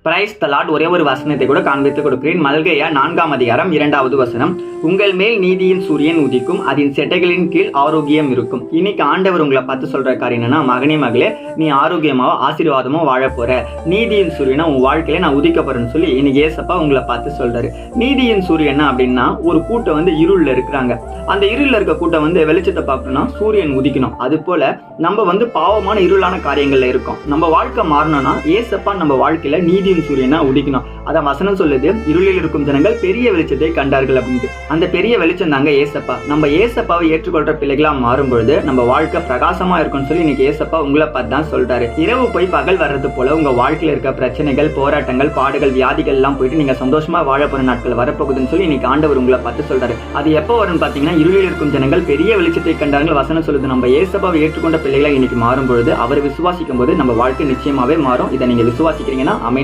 Praise the Lord. ஒரே ஒரு வசனத்தை கூட காண்பித்து கொடுக்கிறேன். மல்கியா 4ஆம் அதிகாரம் 2வது வசனம். உங்கள் மேல் நீதியின் சூரியன் உதிக்கும், அதன் செட்டைகளின் கீழ் ஆரோக்கியம் இருக்கும். இன்னைக்கு ஆண்டவர் உங்களை பார்த்து சொல்ற காரியம் என்னன்னா, மகனே மகளே, நீ ஆரோக்கியமாவோ ஆசீர்வாதமோ வாழ போற, நீதியின் சூரியனை உன் வாழ்க்கையில நான் உதிக்க போறேன்னு சொல்லி இன்னைக்கு ஏசப்பா உங்களை பார்த்து சொல்றாரு. நீதியின் சூரியன் அப்படின்னா ஒரு கூட்டம் இருள்ல இருக்கிறாங்க. அந்த இருள்ல இருக்க கூட்டம் வெளிச்சத்தை பார்க்கணும்னா சூரியன் உதிக்கணும். அது போல நம்ம பாவமான இருளான காரியங்கள்ல இருக்கோம். நம்ம வாழ்க்கை மாறணும்னா ஏசப்பா நம்ம வாழ்க்கையில நீதியின் சூரியனா உதிக்கணும். அத வசனம் சொல்லுது, இருளில் இருக்கும் ஜனங்கள் பெரிய வெளிச்சத்தை கண்டார்கள் அப்படின்ட்டு. அந்த பெரிய வெளிச்சம் தாங்க ஏசப்பா. நம்ம ஏசப்பாவை ஏற்றுக்கொள்ற பிள்ளைகளா மாறும் பொழுது நம்ம வாழ்க்கை பிரகாசமா இருக்கும்னு சொல்லி இன்னைக்கு ஏசப்பா உங்களை பார்த்து தான் சொல்றாரு. இரவு போய் பகல் வர்றது போல உங்க வாழ்க்கையில இருக்க பிரச்சனைகள், போராட்டங்கள், பாடுகள், வியாதிகள் எல்லாம் போயிட்டு நீங்க சந்தோஷமா வாழ போற நாட்கள் வரப்போகுதுன்னு சொல்லி இன்னைக்கு ஆண்டவர் உங்களை பார்த்து சொல்றாரு. அது எப்போ வரும்னு பாத்தீங்கன்னா, இருளில் இருக்கும் ஜனங்கள் பெரிய வெளிச்சத்தை கண்டார்கள் வசனம் சொல்லுது. நம்ம ஏசப்பாவை ஏற்றுக்கொண்ட பிள்ளைகளை இன்னைக்கு மாறும் பொழுது, அவர் விசுவாசிக்கும் போது நம்ம வாழ்க்கை நிச்சயமாவே மாறும். இதை நீங்க விசுவாசிக்கிறீங்கன்னா அமேன்.